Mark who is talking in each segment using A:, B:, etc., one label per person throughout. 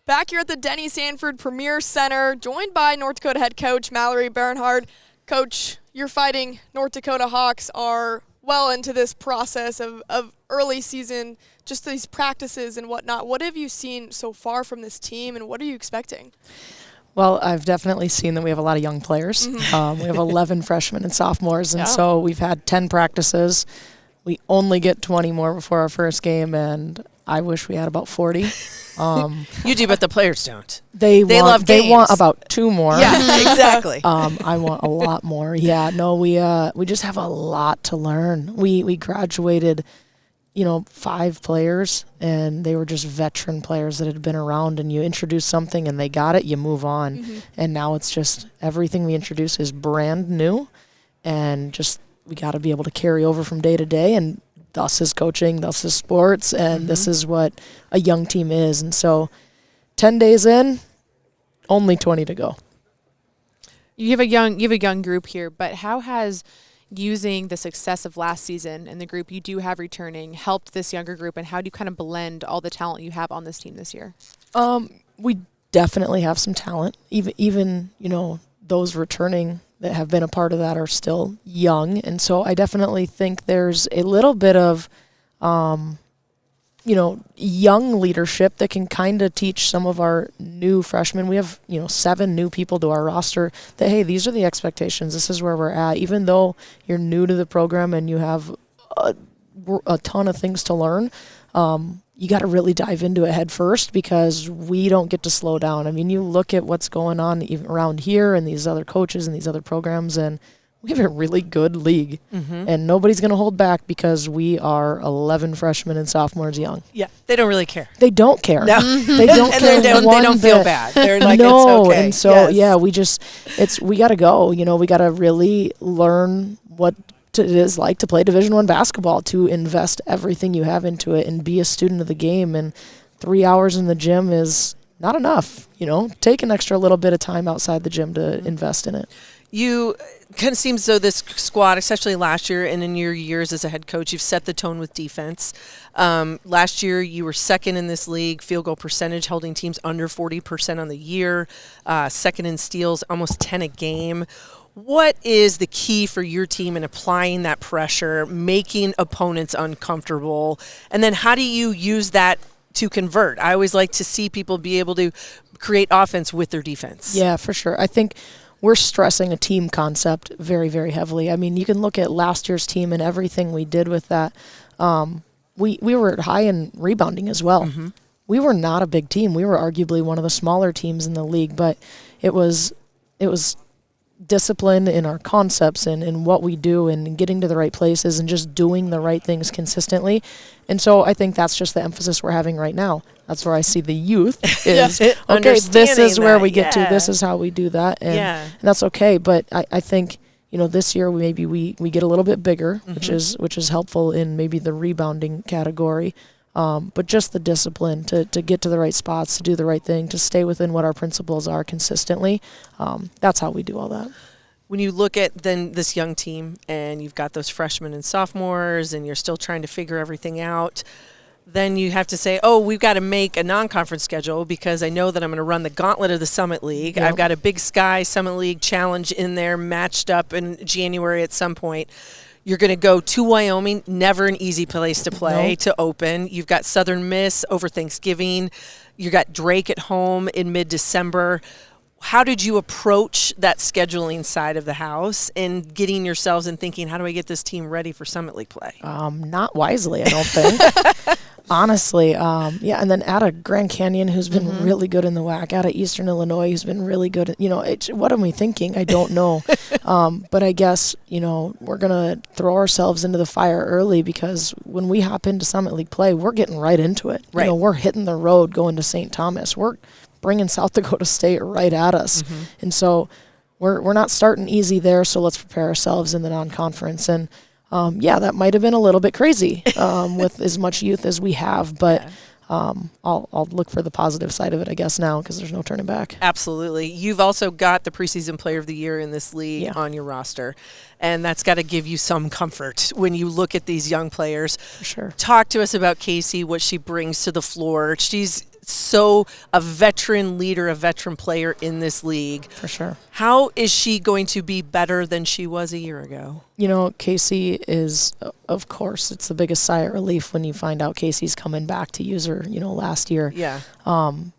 A: Back here at the Denny Sanford Premier Center, joined by North Dakota head coach Mallory Bernhard. Coach, your Fighting North Dakota Hawks are well into this process of early season, just these practices and whatnot. What have you seen so far from this team, and what are you expecting?
B: Well, I've definitely seen that we have a lot of young players. Mm-hmm. We have 11 freshmen and sophomores, and so we've had 10 practices. We only get 20 more before our first game, and I wish we had about 40.
C: You do, but the players don't.
B: They
C: love games.
B: They want about 2 more.
C: Yeah, exactly.
B: I want a lot more. Yeah, no, we just have a lot to learn. We graduated, 5 players, and they were just veteran players that had been around, and you introduce something and they got it, you move on. Mm-hmm. And now it's just everything we introduce is brand new, and just we got to be able to carry over from day to day, and thus is coaching, thus is sports, and this is what a young team is. And so 10 days in, only 20 to go.
D: You have a young group here, but how has using the success of last season and the group you do have returning helped this younger group, and how do you kind of blend all the talent you have on this team this year?
B: We definitely have some talent. Even those returning that have been a part of that are still young, and so I definitely think there's a little bit of young leadership that can kind of teach some of our new freshmen. We have 7 new people to our roster that, hey, these are the expectations, this is where we're at. Even though you're new to the program and you have a ton of things to learn, you got to really dive into it head first, because we don't get to slow down. I mean, you look at what's going on even around here and these other coaches and these other programs, and we have a really good league. Mm-hmm. And nobody's going to hold back because we are 11 freshmen and sophomores young.
C: Yeah, they don't really care.
B: They don't care.
C: No.
B: They don't care.
C: They don't feel bad. They're like,
B: no,
C: it's okay.
B: And so, we got to go. We got to really learn what it is like to play Division I basketball, to invest everything you have into it and be a student of the game. And 3 hours in the gym is not enough. Take an extra little bit of time outside the gym to invest in it.
C: You kind of seems as though this squad, especially last year and in your years as a head coach, you've set the tone with defense. Last year, you were second in this league, field goal percentage, holding teams under 40% on the year, second in steals, almost 10 a game. What is the key for your team in applying that pressure, making opponents uncomfortable, and then how do you use that to convert? I always like to see people be able to create offense with their defense.
B: Yeah, for sure. I think we're stressing a team concept very, very heavily. I mean, you can look at last year's team and everything we did with that. We were high in rebounding as well. Mm-hmm. We were not a big team. We were arguably one of the smaller teams in the league, but it was discipline in our concepts and in what we do and getting to the right places and just doing the right things consistently. And so I think that's just the emphasis we're having right now. That's where I see the youth is, okay, this is where we get to, this is how we do that. And that's okay. But I think, this year we get a little bit bigger, mm-hmm. which is helpful in maybe the rebounding category. But just the discipline to get to the right spots, to do the right thing, to stay within what our principles are consistently. That's how we do all that.
C: When you look at then this young team and you've got those freshmen and sophomores and you're still trying to figure everything out, then you have to say, we've got to make a non-conference schedule because I know that I'm going to run the gauntlet of the Summit League. Yep. I've got a Big Sky Summit League challenge in there matched up in January at some point. You're going to go to Wyoming, never an easy place to play, to open. You've got Southern Miss over Thanksgiving. You got Drake at home in mid-December. How did you approach that scheduling side of the house and getting yourselves and thinking, how do I get this team ready for Summit League play?
B: Not wisely, I don't think. Honestly, and then out of Grand Canyon, who's been mm-hmm. really good in the WAC, out of Eastern Illinois, who's been really good. What am I thinking? I don't know. But I guess, we're going to throw ourselves into the fire early because when we hop into Summit League play, we're getting right into it.
C: Right.
B: We're hitting the road going to St. Thomas. We're bringing South Dakota State right at us. Mm-hmm. And so we're not starting easy there, so let's prepare ourselves in the non-conference. And that might have been a little bit crazy with as much youth as we have, but I'll look for the positive side of it, I guess, now because there's no turning back.
C: Absolutely. You've also got the preseason player of the year in this league on your roster, and that's got to give you some comfort when you look at these young players.
B: For sure.
C: Talk to us about Casey, what she brings to the floor. She's so a veteran leader, a veteran player in this league.
B: For sure.
C: How is she going to be better than she was a year ago?
B: You know, Casey is, of course, it's the biggest sigh of relief when you find out Casey's coming back to use her, last year.
C: Yeah.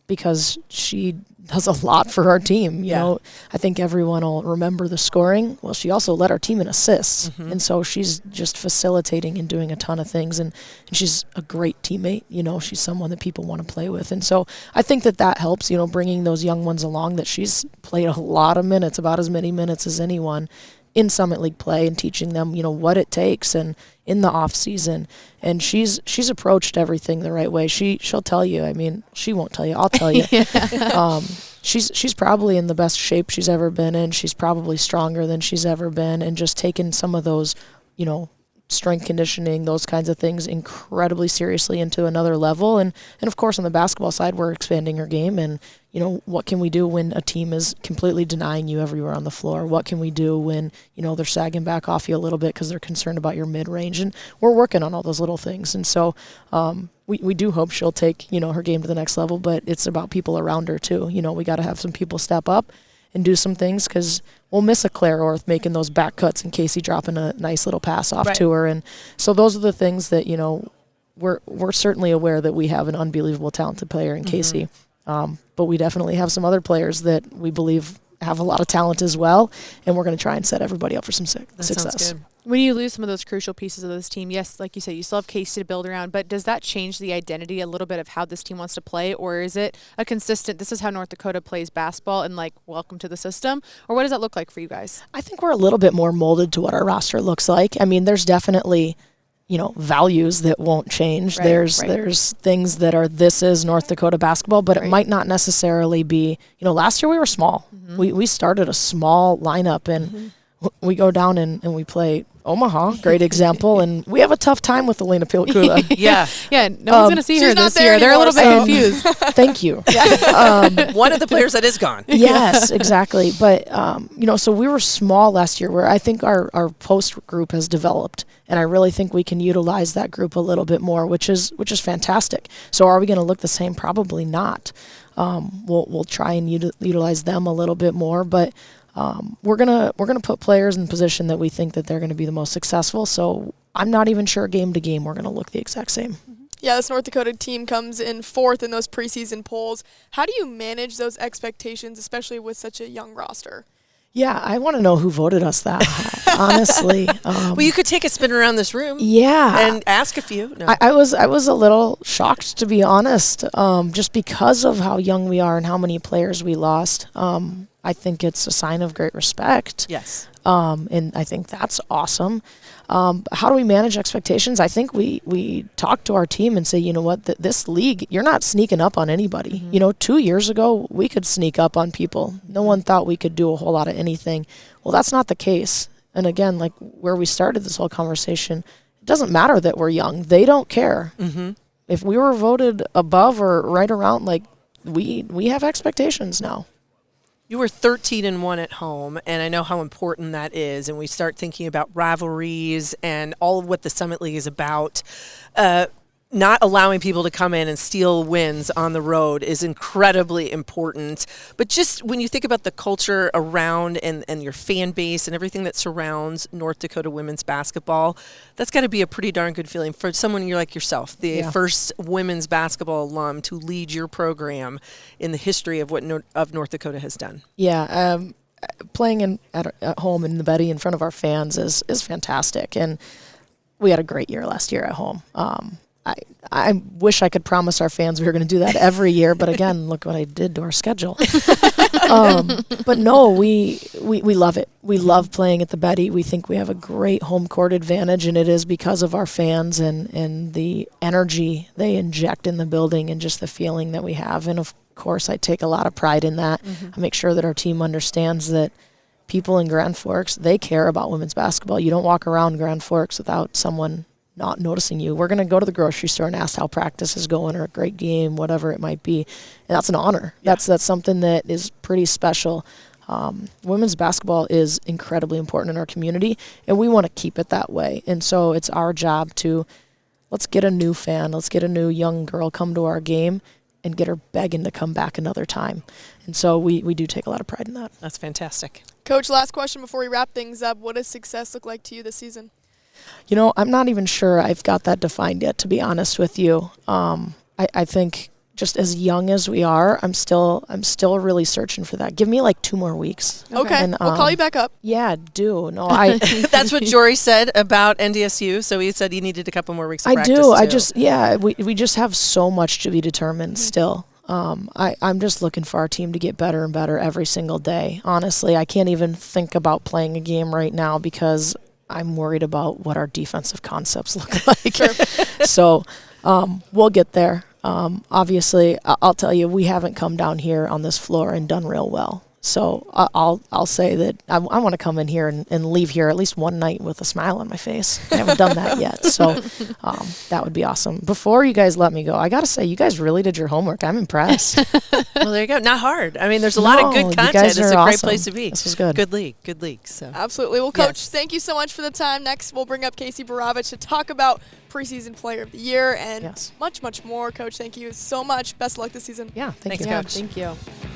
B: Because she does a lot for our team. You know, I think everyone will remember the scoring. Well, she also led our team in assists. And so she's just facilitating and doing a ton of things. And she's a great teammate. She's someone that people want to play with. And so I think that helps, bringing those young ones along, that she's played a lot of minutes, about as many minutes as anyone in Summit League play, and teaching them, what it takes and in the off season. And she's approached everything the right way. She'll tell you. I mean, she won't tell you. I'll tell you. She's probably in the best shape she's ever been in. She's probably stronger than she's ever been, and just taken some of those, strength conditioning, those kinds of things incredibly seriously into another level. And of course, on the basketball side, we're expanding her game. And, what can we do when a team is completely denying you everywhere on the floor? What can we do when, they're sagging back off you a little bit because they're concerned about your mid-range? And we're working on all those little things. And so we do hope she'll take, her game to the next level, but it's about people around her too. We got to have some people step up and do some things, because we'll miss a Claire Orth making those back cuts and Casey dropping a nice little pass off to her. And so those are the things that, we're certainly aware that we have an unbelievable talented player in Casey. But we definitely have some other players that we believe have a lot of talent as well, and we're going to try and set everybody up for some success.
C: Sounds good.
D: When you lose some of those crucial pieces of this team, yes, like you said, you still have Casey to build around, but does that change the identity a little bit of how this team wants to play, or is it a consistent, this is how North Dakota plays basketball, and welcome to the system? Or what does that look like for you guys? I
B: think we're a little bit more molded to what our roster looks like. I mean, there's definitely values that won't change. There's things that are, this is North Dakota basketball, but it might not necessarily be, last year we were small. We started a small lineup, and we go down and we play Omaha, great example, and we have a tough time with Elena Pilkula.
D: Yeah, no one's going to see her this year. They're a little bit confused.
B: Thank you.
C: One of the players that is gone.
B: Yes, exactly. But, so we were small last year, where I think our post group has developed, and I really think we can utilize that group a little bit more, which is fantastic. So are we going to look the same? Probably not. We'll try and utilize them a little bit more, but we're gonna put players in position that we think that they're going to be the most successful. So I'm not even sure game to game we're going to look the exact same.
A: Yeah, this North Dakota team comes in 4th in those preseason polls. How do you manage those expectations, especially with such a young roster?
B: Yeah, I want to know who voted us that high, honestly.
C: Well, you could take a spin around this room.
B: Yeah.
C: And ask a few. No.
B: I was a little shocked, to be honest, just because of how young we are and how many players we lost. I think it's a sign of great respect.
C: Yes.
B: And I think that's awesome. How do we manage expectations? I think we talk to our team and say, you know what, this league, you're not sneaking up on anybody. 2 years ago, we could sneak up on people. No one thought we could do a whole lot of anything. Well, that's not the case. And again, like where we started this whole conversation, it doesn't matter that we're young. They don't care. If we were voted above or right around, we have expectations now.
C: You were 13-1 at home, and I know how important that is. And we start thinking about rivalries and all of what the Summit League is about. Not allowing people to come in and steal wins on the road is incredibly important. But just when you think about the culture around and your fan base and everything that surrounds North Dakota women's basketball, that's got to be a pretty darn good feeling for someone you're like yourself, the first women's basketball alum to lead your program in the history of what North Dakota has done.
B: Yeah, playing at home in the Betty in front of our fans is fantastic. And we had a great year last year at home. I wish I could promise our fans we were going to do that every year, but again, look what I did to our schedule. But no, we love it. We love playing at the Betty. We think we have a great home court advantage, and it is because of our fans and the energy they inject in the building and just the feeling that we have. And of course, I take a lot of pride in that. I make sure that our team understands that people in Grand Forks, they care about women's basketball. You don't walk around Grand Forks without someone not noticing you. We're going to go to the grocery store and ask how practice is going or a great game, whatever it might be. And that's an honor. Yeah. That's something that is pretty special. Women's basketball is incredibly important in our community, and we want to keep it that way. And so it's our job to, let's get a new fan, let's get a new young girl come to our game and get her begging to come back another time. And so we do take a lot of pride in that.
C: That's fantastic.
A: Coach, last question before we wrap things up. What does success look like to you this season?
B: You know, I'm not even sure I've got that defined yet, to be honest with you. I think just as young as we are, I'm still really searching for that. Give me like 2 more weeks.
A: Okay,
B: And,
A: we'll call you back up.
B: Yeah, do. No, I
C: That's what Jory said about NDSU. So he said he needed a couple more weeks of
B: I
C: practice.
B: do. I
C: too.
B: just we just have so much to be determined still. I'm just looking for our team to get better and better every single day. Honestly, I can't even think about playing a game right now because I'm worried about what our defensive concepts look like. So we'll get there. Obviously, I'll tell you, we haven't come down here on this floor and done real well. So I'll say that I want to come in here and leave here at least one night with a smile on my face. I haven't done that yet. So that would be awesome. Before you guys let me go, I got to say, you guys really did your homework. I'm impressed.
C: Well, there you go. Not hard. I mean, there's a lot of
B: No,
C: good
B: you
C: content.
B: guys
C: It's
B: are
C: a great
B: awesome.
C: place to be.
B: This was good.
C: Good league. Good league. So
A: Absolutely. Well, Coach,
C: Yes.
A: thank you so much for the time. Next, we'll bring up Casey Baravich to talk about preseason player of the year and
B: Yes.
A: much, much more. Coach, thank you so much. Best of luck this season.
B: Yeah, thank
C: Thanks,
B: you.
D: Yeah,
C: Coach.
D: thank you.